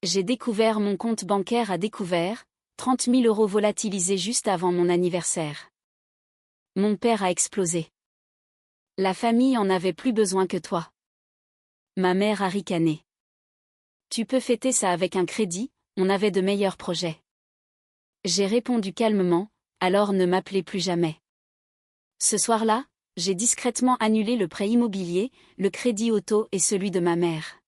J'ai découvert mon compte bancaire à découvert, 30 000 € volatilisés juste avant mon anniversaire. Mon père a explosé. La famille en avait plus besoin que toi. Ma mère a ricané. Tu peux fêter ça avec un crédit, on avait de meilleurs projets. J'ai répondu calmement, alors ne m'appelez plus jamais. Ce soir-là, j'ai discrètement annulé le prêt immobilier, le crédit auto et celui de ma mère.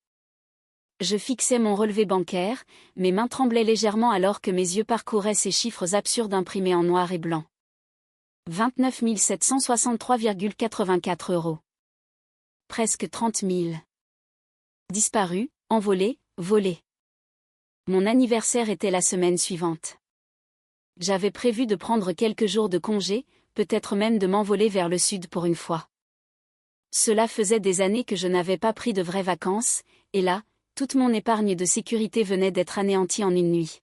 Je fixais mon relevé bancaire, mes mains tremblaient légèrement alors que mes yeux parcouraient ces chiffres absurdes imprimés en noir et blanc. 29 763,84 €. Presque 30 000. Disparu, envolé, volé. Mon anniversaire était la semaine suivante. J'avais prévu de prendre quelques jours de congé, peut-être même de m'envoler vers le sud pour une fois. Cela faisait des années que je n'avais pas pris de vraies vacances, et là, toute mon épargne de sécurité venait d'être anéantie en une nuit.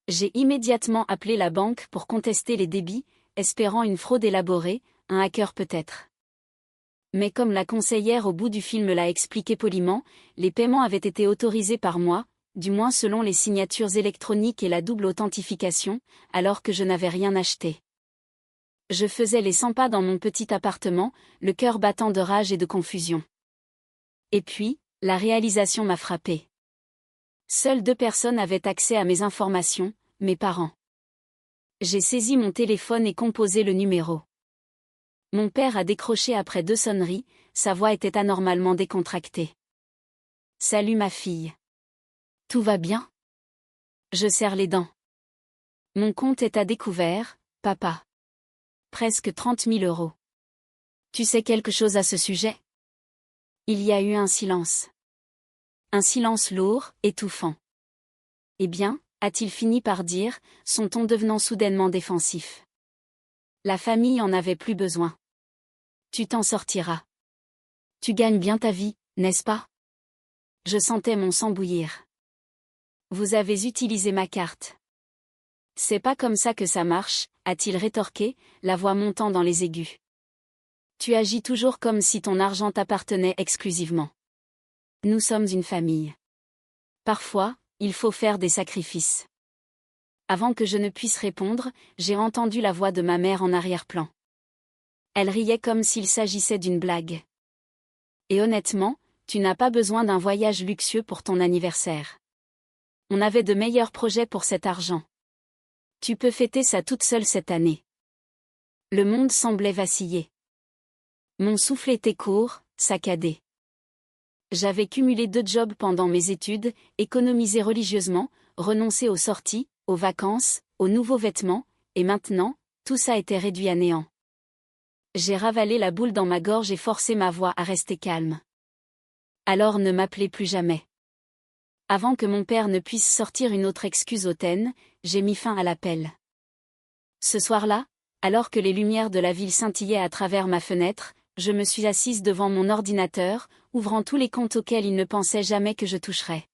J'ai immédiatement appelé la banque pour contester les débits, espérant une fraude élaborée, un hacker peut-être. Mais comme la conseillère au bout du film l'a expliqué poliment, les paiements avaient été autorisés par moi, du moins selon les signatures électroniques et la double authentification, alors que je n'avais rien acheté. Je faisais les 100 pas dans mon petit appartement, le cœur battant de rage et de confusion. Et puis, la réalisation m'a frappée. Seules 2 personnes avaient accès à mes informations, mes parents. J'ai saisi mon téléphone et composé le numéro. Mon père a décroché après 2 sonneries, sa voix était anormalement décontractée. « Salut ma fille. Tout va bien ? Je serre les dents. Mon compte est à découvert, papa. Presque 30 000 €. Tu sais quelque chose à ce sujet ? » Il y a eu un silence. Un silence lourd, étouffant. « Eh bien ?» a-t-il fini par dire, son ton devenant soudainement défensif. La famille en avait plus besoin. Tu t'en sortiras. Tu gagnes bien ta vie, n'est-ce pas ? Je sentais mon sang bouillir. Vous avez utilisé ma carte. C'est pas comme ça que ça marche, a-t-il rétorqué, la voix montant dans les aigus. Tu agis toujours comme si ton argent t'appartenait exclusivement. Nous sommes une famille. Parfois, il faut faire des sacrifices. Avant que je ne puisse répondre, j'ai entendu la voix de ma mère en arrière-plan. Elle riait comme s'il s'agissait d'une blague. Et honnêtement, tu n'as pas besoin d'un voyage luxueux pour ton anniversaire. On avait de meilleurs projets pour cet argent. Tu peux fêter ça toute seule cette année. Le monde semblait vaciller. Mon souffle était court, saccadé. J'avais cumulé 2 jobs pendant mes études, économisé religieusement, renoncé aux sorties, aux vacances, aux nouveaux vêtements, et maintenant, tout ça était réduit à néant. J'ai ravalé la boule dans ma gorge et forcé ma voix à rester calme. Alors ne m'appelez plus jamais. Avant que mon père ne puisse sortir une autre excuse hautaine, j'ai mis fin à l'appel. Ce soir-là, alors que les lumières de la ville scintillaient à travers ma fenêtre, je me suis assise devant mon ordinateur, ouvrant tous les comptes auxquels il ne pensait jamais que je toucherais.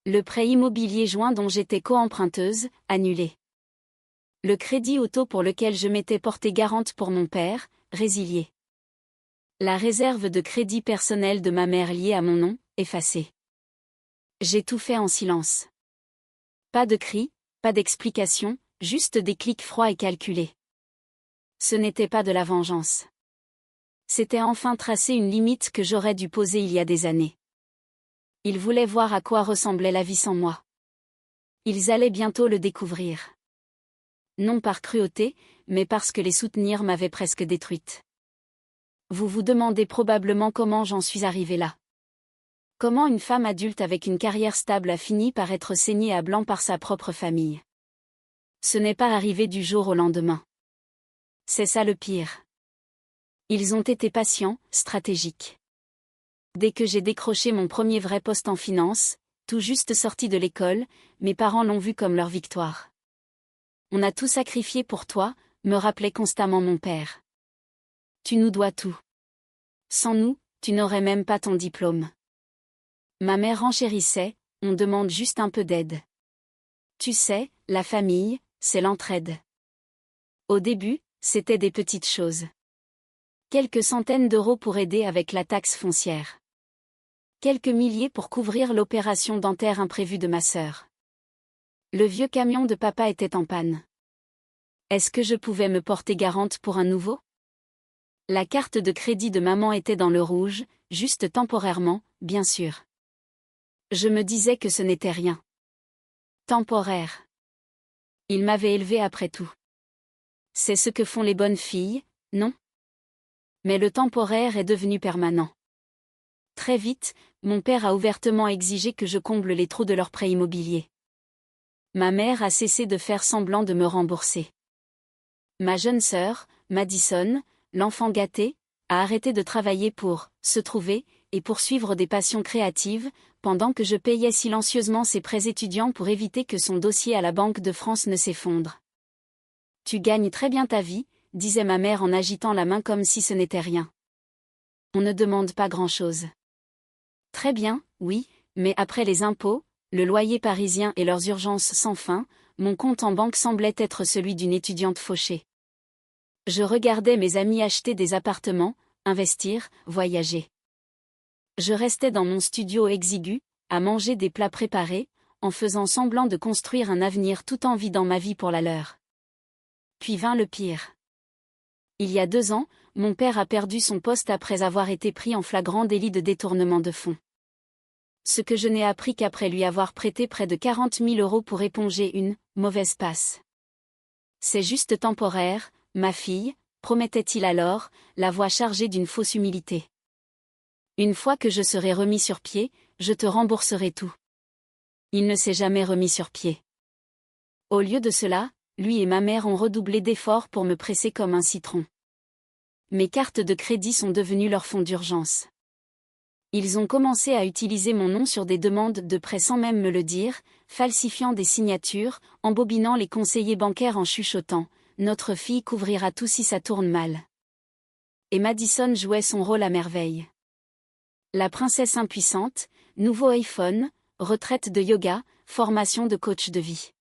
Le prêt immobilier joint dont j'étais co-emprunteuse, annulé. Le crédit auto pour lequel je m'étais portée garante pour mon père, résilié. La réserve de crédit personnel de ma mère liée à mon nom, effacée. J'ai tout fait en silence. Pas de cris, pas d'explications, juste des clics froids et calculés. Ce n'était pas de la vengeance. C'était enfin tracer une limite que j'aurais dû poser il y a des années. Ils voulaient voir à quoi ressemblait la vie sans moi. Ils allaient bientôt le découvrir. Non par cruauté, mais parce que les soutenir m'avaient presque détruite. Vous vous demandez probablement comment j'en suis arrivée là. Comment une femme adulte avec une carrière stable a fini par être saignée à blanc par sa propre famille. Ce n'est pas arrivé du jour au lendemain. C'est ça le pire. Ils ont été patients, stratégiques. Dès que j'ai décroché mon premier vrai poste en finance, tout juste sorti de l'école, mes parents l'ont vu comme leur victoire. On a tout sacrifié pour toi, me rappelait constamment mon père. Tu nous dois tout. Sans nous, tu n'aurais même pas ton diplôme. Ma mère renchérissait, on demande juste un peu d'aide. Tu sais, la famille, c'est l'entraide. Au début, c'était des petites choses. Quelques centaines d'euros pour aider avec la taxe foncière. Quelques milliers pour couvrir l'opération dentaire imprévue de ma sœur. Le vieux camion de papa était en panne. Est-ce que je pouvais me porter garante pour un nouveau? La carte de crédit de maman était dans le rouge, juste temporairement, bien sûr. Je me disais que ce n'était rien. Temporaire. Il m'avait élevé après tout. C'est ce que font les bonnes filles, non? Mais le temporaire est devenu permanent. Très vite, mon père a ouvertement exigé que je comble les trous de leur prêt immobilier. Ma mère a cessé de faire semblant de me rembourser. Ma jeune sœur, Madison, l'enfant gâté, a arrêté de travailler pour se trouver et poursuivre des passions créatives, pendant que je payais silencieusement ses prêts étudiants pour éviter que son dossier à la Banque de France ne s'effondre. Tu gagnes très bien ta vie, disait ma mère en agitant la main comme si ce n'était rien. On ne demande pas grand-chose. Très bien, oui, mais après les impôts, le loyer parisien et leurs urgences sans fin, mon compte en banque semblait être celui d'une étudiante fauchée. Je regardais mes amis acheter des appartements, investir, voyager. Je restais dans mon studio exigu, à manger des plats préparés, en faisant semblant de construire un avenir tout en vidant ma vie pour la leur. Puis vint le pire. Il y a 2 ans, mon père a perdu son poste après avoir été pris en flagrant délit de détournement de fonds. Ce que je n'ai appris qu'après lui avoir prêté près de 40 000 € pour éponger une mauvaise passe. C'est juste temporaire, ma fille, promettait-il alors, la voix chargée d'une fausse humilité. Une fois que je serai remis sur pied, je te rembourserai tout. Il ne s'est jamais remis sur pied. Au lieu de cela, lui et ma mère ont redoublé d'efforts pour me presser comme un citron. Mes cartes de crédit sont devenues leur fonds d'urgence. Ils ont commencé à utiliser mon nom sur des demandes de prêt sans même me le dire, falsifiant des signatures, embobinant les conseillers bancaires en chuchotant « Notre fille couvrira tout si ça tourne mal ». Et Madison jouait son rôle à merveille. La princesse impuissante, nouveau iPhone, retraite de yoga, formation de coach de vie.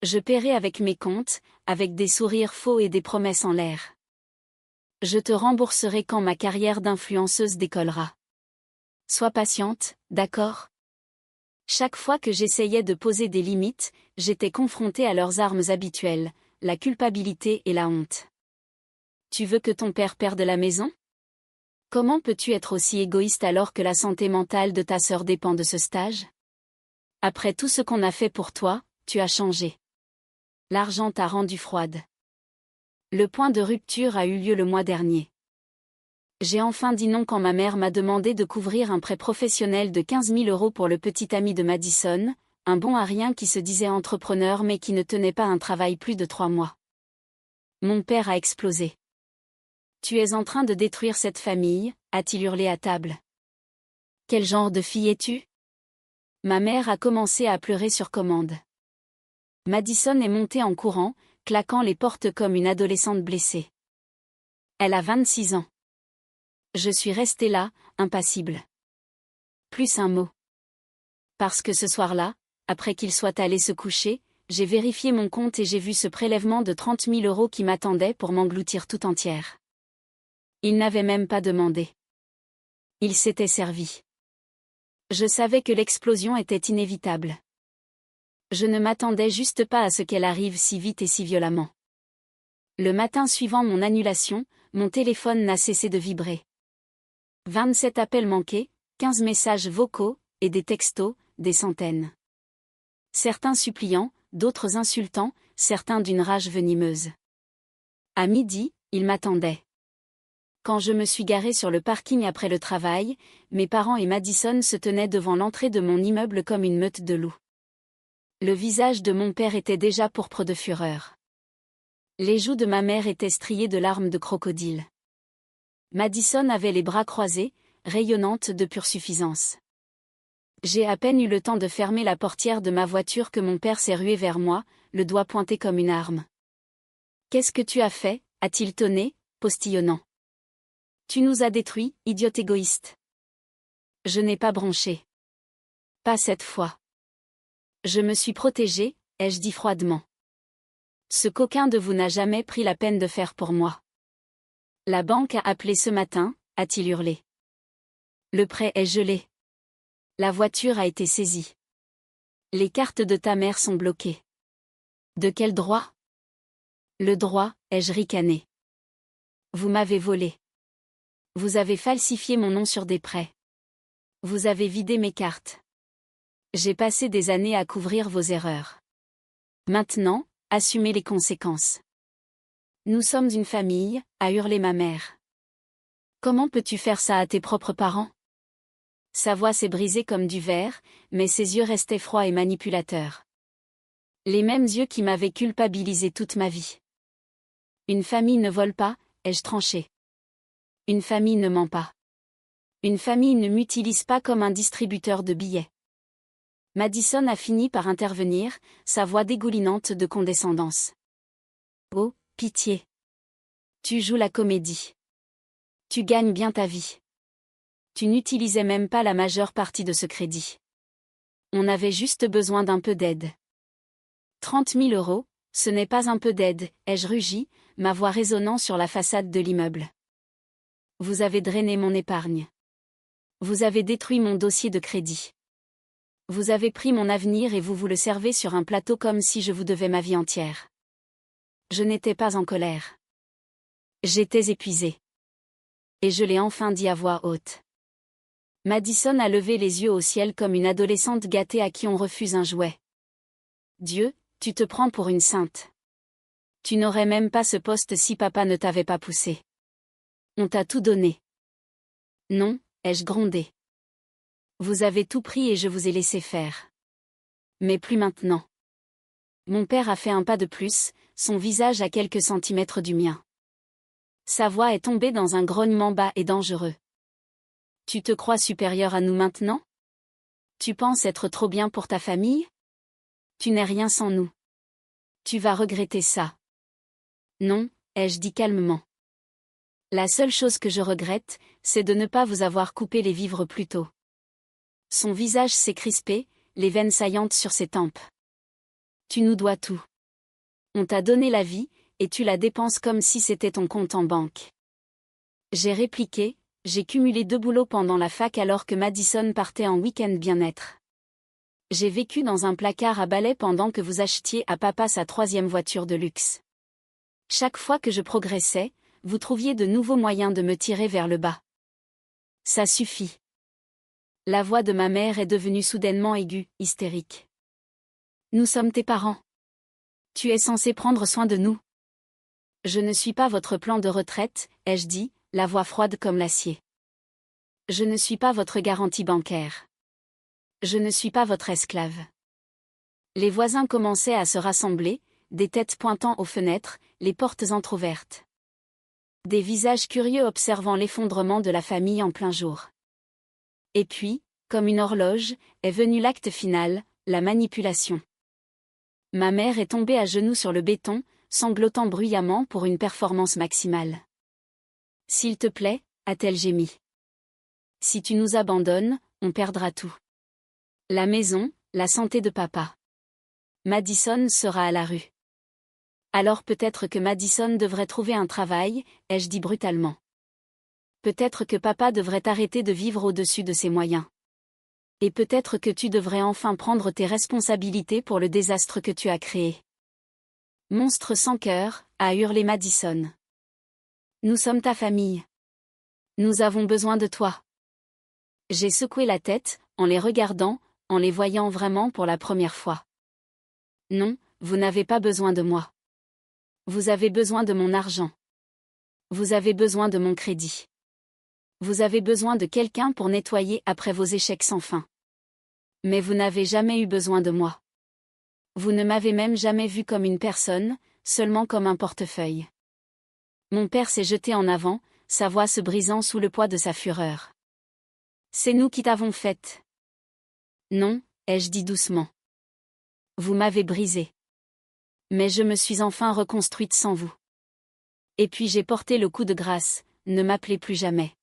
Je paierai avec mes comptes, avec des sourires faux et des promesses en l'air. Je te rembourserai quand ma carrière d'influenceuse décollera. Sois patiente, d'accord? Chaque fois que j'essayais de poser des limites, j'étais confrontée à leurs armes habituelles, la culpabilité et la honte. Tu veux que ton père perde la maison? Comment peux-tu être aussi égoïste alors que la santé mentale de ta sœur dépend de ce stage? Après tout ce qu'on a fait pour toi, tu as changé. L'argent t'a rendue froide. Le point de rupture a eu lieu le mois dernier. J'ai enfin dit non quand ma mère m'a demandé de couvrir un prêt professionnel de 15 000 € pour le petit ami de Madison, un bon à rien qui se disait entrepreneur mais qui ne tenait pas un travail plus de 3 mois. Mon père a explosé. Tu es en train de détruire cette famille, a-t-il hurlé à table. Quel genre de fille es-tu? Ma mère a commencé à pleurer sur commande. Madison est montée en courant, claquant les portes comme une adolescente blessée. Elle a 26 ans. Je suis restée là, impassible. Plus un mot. Parce que ce soir-là, après qu'il soit allé se coucher, j'ai vérifié mon compte et j'ai vu ce prélèvement de 30 000 € qui m'attendait pour m'engloutir tout entière. Il n'avait même pas demandé. Il s'était servi. Je savais que l'explosion était inévitable. Je ne m'attendais juste pas à ce qu'elle arrive si vite et si violemment. Le matin suivant mon annulation, mon téléphone n'a cessé de vibrer. 27 appels manqués, 15 messages vocaux, et des textos, des centaines. Certains suppliants, d'autres insultants, certains d'une rage venimeuse. À midi, ils m'attendaient. Quand je me suis garée sur le parking après le travail, mes parents et Madison se tenaient devant l'entrée de mon immeuble comme une meute de loups. Le visage de mon père était déjà pourpre de fureur. Les joues de ma mère étaient striées de larmes de crocodile. Madison avait les bras croisés, rayonnante de pure suffisance. J'ai à peine eu le temps de fermer la portière de ma voiture que mon père s'est rué vers moi, le doigt pointé comme une arme. « Qu'est-ce que tu as fait » a-t-il tonné, postillonnant. « Tu nous as détruits, idiote égoïste. » Je n'ai pas bronché. Pas cette fois. Je me suis protégée, ai-je dit froidement. Ce coquin de vous n'a jamais pris la peine de faire pour moi. La banque a appelé ce matin, a-t-il hurlé. Le prêt est gelé. La voiture a été saisie. Les cartes de ta mère sont bloquées. De quel droit? Le droit, ai-je ricané. Vous m'avez volé. Vous avez falsifié mon nom sur des prêts. Vous avez vidé mes cartes. J'ai passé des années à couvrir vos erreurs. Maintenant, assumez les conséquences. Nous sommes une famille, a hurlé ma mère. Comment peux-tu faire ça à tes propres parents? Sa voix s'est brisée comme du verre, mais ses yeux restaient froids et manipulateurs. Les mêmes yeux qui m'avaient culpabilisé toute ma vie. Une famille ne vole pas, ai-je tranché. Une famille ne ment pas. Une famille ne m'utilise pas comme un distributeur de billets. Madison a fini par intervenir, sa voix dégoulinante de condescendance. Oh, pitié. Tu joues la comédie. Tu gagnes bien ta vie. Tu n'utilisais même pas la majeure partie de ce crédit. On avait juste besoin d'un peu d'aide. 30 000 €, ce n'est pas un peu d'aide, ai-je rugi, ma voix résonnant sur la façade de l'immeuble. Vous avez drainé mon épargne. Vous avez détruit mon dossier de crédit. Vous avez pris mon avenir et vous le servez sur un plateau comme si je vous devais ma vie entière. Je n'étais pas en colère. J'étais épuisée. Et je l'ai enfin dit à voix haute. Madison a levé les yeux au ciel comme une adolescente gâtée à qui on refuse un jouet. Dieu, tu te prends pour une sainte. Tu n'aurais même pas ce poste si papa ne t'avait pas poussé. On t'a tout donné. Non, ai-je grondé. Vous avez tout pris et je vous ai laissé faire. Mais plus maintenant. Mon père a fait un pas de plus, son visage à quelques centimètres du mien. Sa voix est tombée dans un grognement bas et dangereux. Tu te crois supérieur à nous maintenant? Tu penses être trop bien pour ta famille? Tu n'es rien sans nous. Tu vas regretter ça. Non, ai-je dit calmement. La seule chose que je regrette, c'est de ne pas vous avoir coupé les vivres plus tôt. Son visage s'est crispé, les veines saillantes sur ses tempes. Tu nous dois tout. On t'a donné la vie, et tu la dépenses comme si c'était ton compte en banque. J'ai répliqué, j'ai cumulé 2 boulots pendant la fac alors que Madison partait en week-end bien-être. J'ai vécu dans un placard à balai pendant que vous achetiez à papa sa 3e voiture de luxe. Chaque fois que je progressais, vous trouviez de nouveaux moyens de me tirer vers le bas. Ça suffit. La voix de ma mère est devenue soudainement aiguë, hystérique. Nous sommes tes parents. Tu es censé prendre soin de nous. Je ne suis pas votre plan de retraite, ai-je dit, la voix froide comme l'acier. Je ne suis pas votre garantie bancaire. Je ne suis pas votre esclave. Les voisins commençaient à se rassembler, des têtes pointant aux fenêtres, les portes entr'ouvertes. Des visages curieux observant l'effondrement de la famille en plein jour. Et puis, comme une horloge, est venu l'acte final, la manipulation. Ma mère est tombée à genoux sur le béton, sanglotant bruyamment pour une performance maximale. S'il te plaît, a-t-elle gémi. Si tu nous abandonnes, on perdra tout. La maison, la santé de papa. Madison sera à la rue. Alors peut-être que Madison devrait trouver un travail, ai-je dit brutalement. Peut-être que papa devrait arrêter de vivre au-dessus de ses moyens. Et peut-être que tu devrais enfin prendre tes responsabilités pour le désastre que tu as créé. Monstre sans cœur, a hurlé Madison. Nous sommes ta famille. Nous avons besoin de toi. J'ai secoué la tête, en les regardant, en les voyant vraiment pour la première fois. Non, vous n'avez pas besoin de moi. Vous avez besoin de mon argent. Vous avez besoin de mon crédit. Vous avez besoin de quelqu'un pour nettoyer après vos échecs sans fin. Mais vous n'avez jamais eu besoin de moi. Vous ne m'avez même jamais vu comme une personne, seulement comme un portefeuille. Mon père s'est jeté en avant, sa voix se brisant sous le poids de sa fureur. C'est nous qui t'avons faite. Non, ai-je dit doucement. Vous m'avez brisé. Mais je me suis enfin reconstruite sans vous. Et puis j'ai porté le coup de grâce, ne m'appelez plus jamais.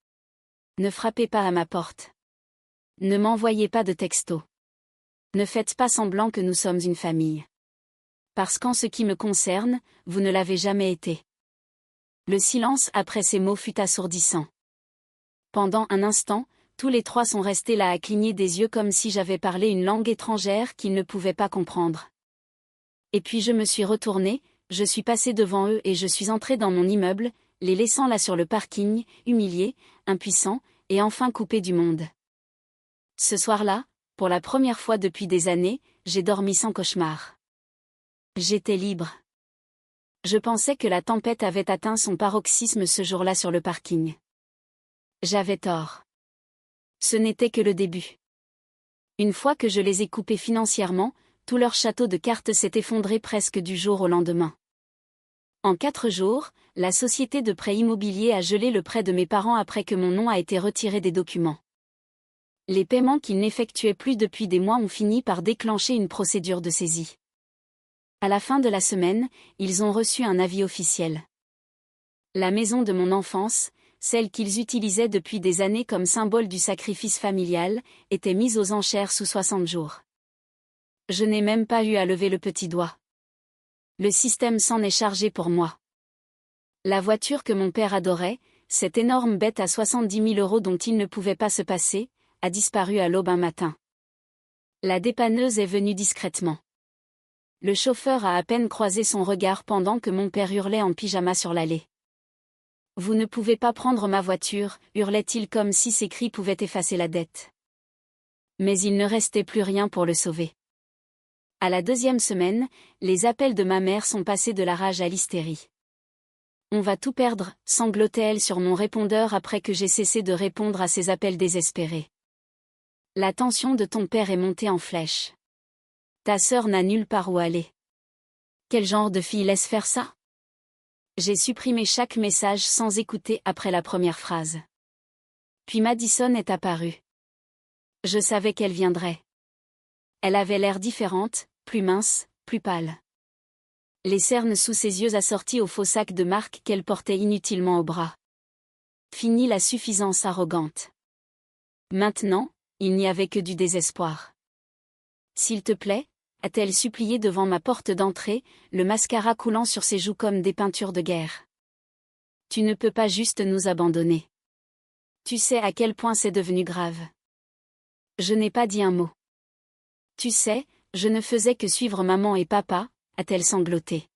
Ne frappez pas à ma porte. Ne m'envoyez pas de texto. Ne faites pas semblant que nous sommes une famille. Parce qu'en ce qui me concerne, vous ne l'avez jamais été. Le silence après ces mots fut assourdissant. Pendant un instant, Tous les trois sont restés là à cligner des yeux comme si j'avais parlé une langue étrangère qu'ils ne pouvaient pas comprendre. Et puis je me suis retournée, je suis passée devant eux et je suis entrée dans mon immeuble, les laissant là sur le parking, humiliés, impuissants, et enfin coupés du monde. Ce soir-là, pour la première fois depuis des années, j'ai dormi sans cauchemar. J'étais libre. Je pensais que la tempête avait atteint son paroxysme ce jour-là sur le parking. J'avais tort. Ce n'était que le début. Une fois que je les ai coupés financièrement, tout leur château de cartes s'est effondré presque du jour au lendemain. En 4 jours, la société de prêt immobilier a gelé le prêt de mes parents après que mon nom a été retiré des documents. Les paiements qu'ils n'effectuaient plus depuis des mois ont fini par déclencher une procédure de saisie. À la fin de la semaine, ils ont reçu un avis officiel. La maison de mon enfance, celle qu'ils utilisaient depuis des années comme symbole du sacrifice familial, était mise aux enchères sous 60 jours. Je n'ai même pas eu à lever le petit doigt. Le système s'en est chargé pour moi. La voiture que mon père adorait, cette énorme bête à 70 000 € dont il ne pouvait pas se passer, a disparu à l'aube un matin. La dépanneuse est venue discrètement. Le chauffeur a à peine croisé son regard pendant que mon père hurlait en pyjama sur l'allée. « Vous ne pouvez pas prendre ma voiture » hurlait-il comme si ses cris pouvaient effacer la dette. Mais il ne restait plus rien pour le sauver. À la 2e semaine, les appels de ma mère sont passés de la rage à l'hystérie. « On va tout perdre » sanglotait-elle sur mon répondeur après que j'ai cessé de répondre à ses appels désespérés. La tension de ton père est montée en flèche. Ta sœur n'a nulle part où aller. Quel genre de fille laisse faire ça? J'ai supprimé chaque message sans écouter après la première phrase. Puis Madison est apparue. Je savais qu'elle viendrait. Elle avait l'air différente, plus mince, plus pâle. Les cernes sous ses yeux assorties au faux sac de marque qu'elle portait inutilement au bras. Fini la suffisance arrogante. Maintenant, il n'y avait que du désespoir. S'il te plaît, a-t-elle supplié devant ma porte d'entrée, le mascara coulant sur ses joues comme des peintures de guerre. Tu ne peux pas juste nous abandonner. Tu sais à quel point c'est devenu grave. Je n'ai pas dit un mot. Tu sais, je ne faisais que suivre maman et papa, a-t-elle sangloté.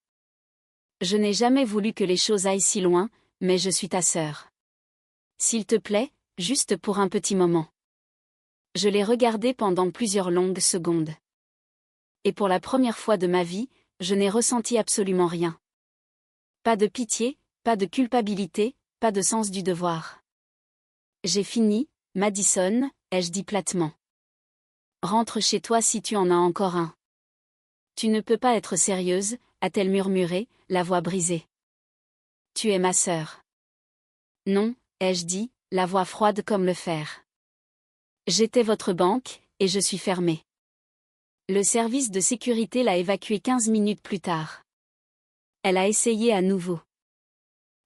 Je n'ai jamais voulu que les choses aillent si loin, mais je suis ta sœur. S'il te plaît, juste pour un petit moment. Je l'ai regardé pendant plusieurs longues secondes. Et pour la première fois de ma vie, je n'ai ressenti absolument rien. Pas de pitié, pas de culpabilité, pas de sens du devoir. J'ai fini, Madison, ai-je dit platement. Rentre chez toi si tu en as encore un. Tu ne peux pas être sérieuse, a-t-elle murmuré, la voix brisée. Tu es ma sœur. Non, ai-je dit, la voix froide comme le fer. J'étais votre banque, et je suis fermée. Le service de sécurité l'a évacuée 15 minutes plus tard. Elle a essayé à nouveau.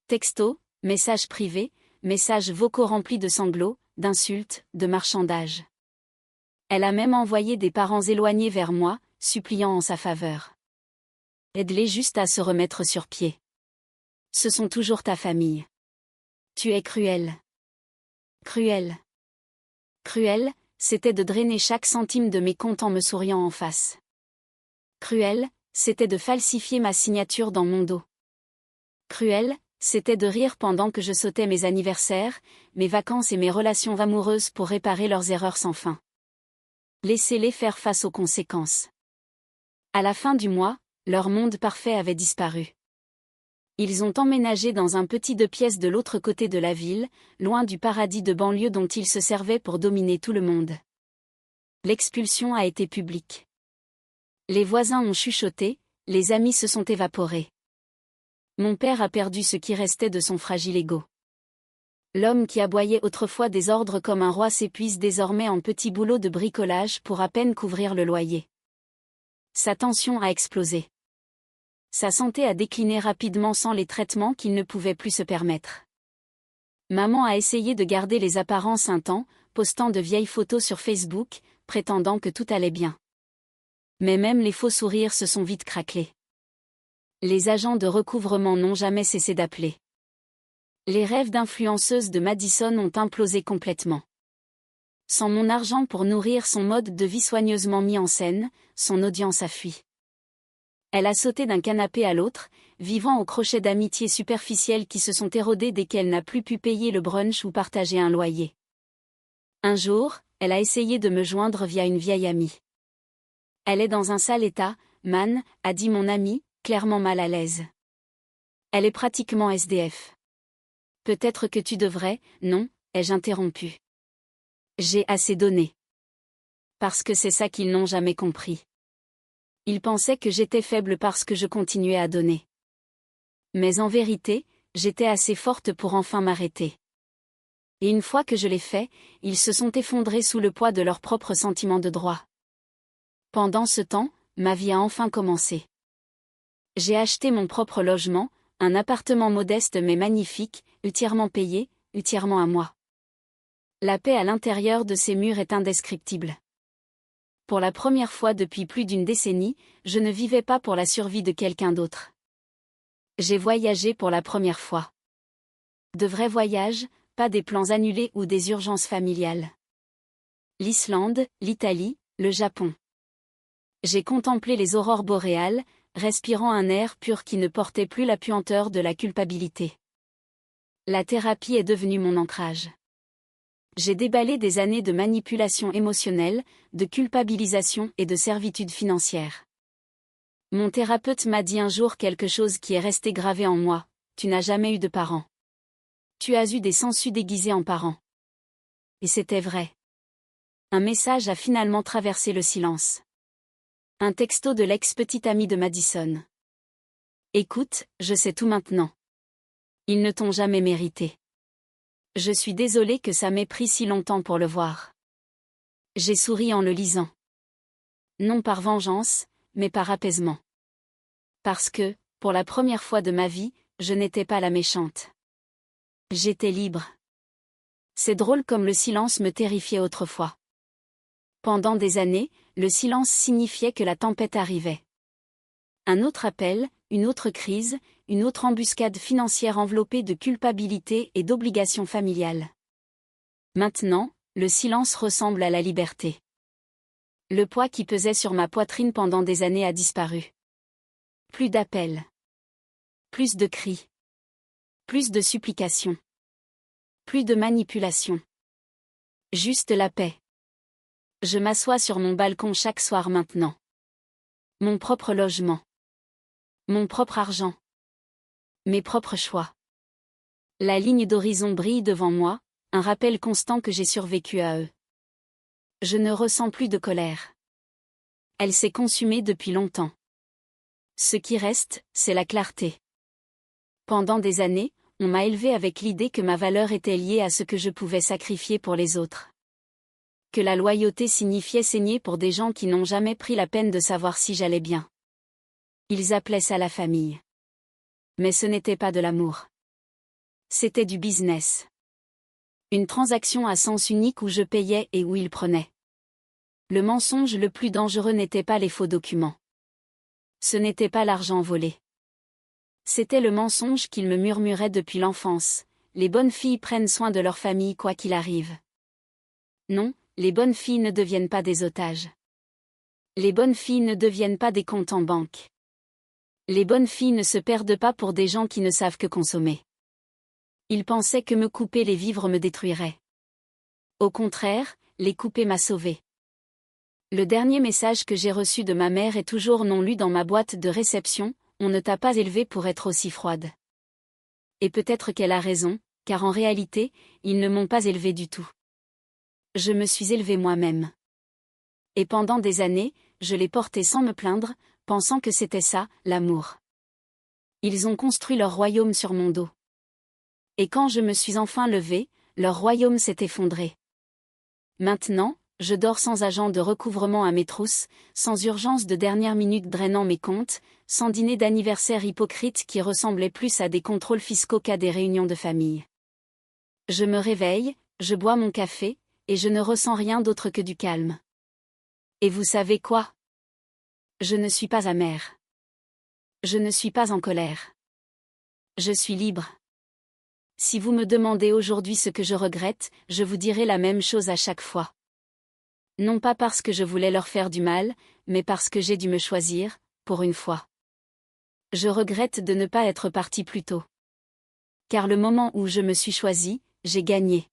Texto, messages privés, messages vocaux remplis de sanglots, d'insultes, de marchandages. Elle a même envoyé des parents éloignés vers moi, suppliant en sa faveur. Aide-les juste à se remettre sur pied. Ce sont toujours ta famille. Tu es cruel. Cruel. Cruel, c'était de drainer chaque centime de mes comptes en me souriant en face. Cruel, c'était de falsifier ma signature dans mon dos. Cruel, c'était de rire pendant que je sautais mes anniversaires, mes vacances et mes relations amoureuses pour réparer leurs erreurs sans fin. Laissez-les faire face aux conséquences. À la fin du mois, leur monde parfait avait disparu. Ils ont emménagé dans un petit 2 pièces de l'autre côté de la ville, loin du paradis de banlieue dont ils se servaient pour dominer tout le monde. L'expulsion a été publique. Les voisins ont chuchoté, les amis se sont évaporés. Mon père a perdu ce qui restait de son fragile ego. L'homme qui aboyait autrefois des ordres comme un roi s'épuise désormais en petits boulots de bricolage pour à peine couvrir le loyer. Sa tension a explosé. Sa santé a décliné rapidement sans les traitements qu'il ne pouvait plus se permettre. Maman a essayé de garder les apparences un temps, postant de vieilles photos sur Facebook, prétendant que tout allait bien. Mais même les faux sourires se sont vite craquelés. Les agents de recouvrement n'ont jamais cessé d'appeler. Les rêves d'influenceuse de Madison ont implosé complètement. Sans mon argent pour nourrir son mode de vie soigneusement mis en scène, son audience a fui. Elle a sauté d'un canapé à l'autre, vivant au crochet d'amitiés superficielles qui se sont érodées dès qu'elle n'a plus pu payer le brunch ou partager un loyer. Un jour, elle a essayé de me joindre via une vieille amie. Elle est dans un sale état, man, a dit mon amie, clairement mal à l'aise. Elle est pratiquement SDF. Peut-être que tu devrais, non, ai-je interrompu. J'ai assez donné. Parce que c'est ça qu'ils n'ont jamais compris. Ils pensaient que j'étais faible parce que je continuais à donner. Mais en vérité, j'étais assez forte pour enfin m'arrêter. Et une fois que je l'ai fait, ils se sont effondrés sous le poids de leur propre sentiment de droit. Pendant ce temps, ma vie a enfin commencé. J'ai acheté mon propre logement, un appartement modeste mais magnifique, entièrement payé, entièrement à moi. La paix à l'intérieur de ces murs est indescriptible. Pour la première fois depuis plus d'une décennie, je ne vivais pas pour la survie de quelqu'un d'autre. J'ai voyagé pour la première fois. De vrais voyages, pas des plans annulés ou des urgences familiales. L'Islande, l'Italie, le Japon. J'ai contemplé les aurores boréales, respirant un air pur qui ne portait plus la puanteur de la culpabilité. La thérapie est devenue mon ancrage. J'ai déballé des années de manipulation émotionnelle, de culpabilisation et de servitude financière. Mon thérapeute m'a dit un jour quelque chose qui est resté gravé en moi: tu n'as jamais eu de parents. Tu as eu des sangsues déguisés en parents. Et c'était vrai. Un message a finalement traversé le silence. Un texto de l'ex-petite amie de Madison. Écoute, je sais tout maintenant. Ils ne t'ont jamais mérité. Je suis désolée que ça m'ait pris si longtemps pour le voir. J'ai souri en le lisant. Non par vengeance, mais par apaisement. Parce que, pour la première fois de ma vie, je n'étais pas la méchante. J'étais libre. C'est drôle comme le silence me terrifiait autrefois. Pendant des années, le silence signifiait que la tempête arrivait. Un autre appel, une autre crise, une autre embuscade financière enveloppée de culpabilité et d'obligations familiales. Maintenant, le silence ressemble à la liberté. Le poids qui pesait sur ma poitrine pendant des années a disparu. Plus d'appels. Plus de cris. Plus de supplications. Plus de manipulations. Juste la paix. Je m'assois sur mon balcon chaque soir maintenant. Mon propre logement. Mon propre argent. Mes propres choix. La ligne d'horizon brille devant moi, un rappel constant que j'ai survécu à eux. Je ne ressens plus de colère. Elle s'est consumée depuis longtemps. Ce qui reste, c'est la clarté. Pendant des années, on m'a élevé avec l'idée que ma valeur était liée à ce que je pouvais sacrifier pour les autres. Que la loyauté signifiait saigner pour des gens qui n'ont jamais pris la peine de savoir si j'allais bien. Ils appelaient ça la famille. Mais ce n'était pas de l'amour. C'était du business. Une transaction à sens unique où je payais et où ils prenaient. Le mensonge le plus dangereux n'était pas les faux documents. Ce n'était pas l'argent volé. C'était le mensonge qu'ils me murmuraient depuis l'enfance: les bonnes filles prennent soin de leur famille quoi qu'il arrive. Non, les bonnes filles ne deviennent pas des otages. Les bonnes filles ne deviennent pas des comptes en banque. Les bonnes filles ne se perdent pas pour des gens qui ne savent que consommer. Ils pensaient que me couper les vivres me détruirait. Au contraire, les couper m'a sauvé. Le dernier message que j'ai reçu de ma mère est toujours non lu dans ma boîte de réception: on ne t'a pas élevée pour être aussi froide. Et peut-être qu'elle a raison, car en réalité, ils ne m'ont pas élevée du tout. Je me suis élevée moi-même. Et pendant des années, je l'ai porté sans me plaindre, pensant que c'était ça, l'amour. Ils ont construit leur royaume sur mon dos. Et quand je me suis enfin levée, leur royaume s'est effondré. Maintenant, je dors sans agent de recouvrement à mes trousses, sans urgence de dernière minute drainant mes comptes, sans dîner d'anniversaire hypocrite qui ressemblait plus à des contrôles fiscaux qu'à des réunions de famille. Je me réveille, je bois mon café, et je ne ressens rien d'autre que du calme. Et vous savez quoi? Je ne suis pas amère. Je ne suis pas en colère. Je suis libre. Si vous me demandez aujourd'hui ce que je regrette, je vous dirai la même chose à chaque fois. Non pas parce que je voulais leur faire du mal, mais parce que j'ai dû me choisir, pour une fois. Je regrette de ne pas être parti plus tôt. Car le moment où je me suis choisi, j'ai gagné.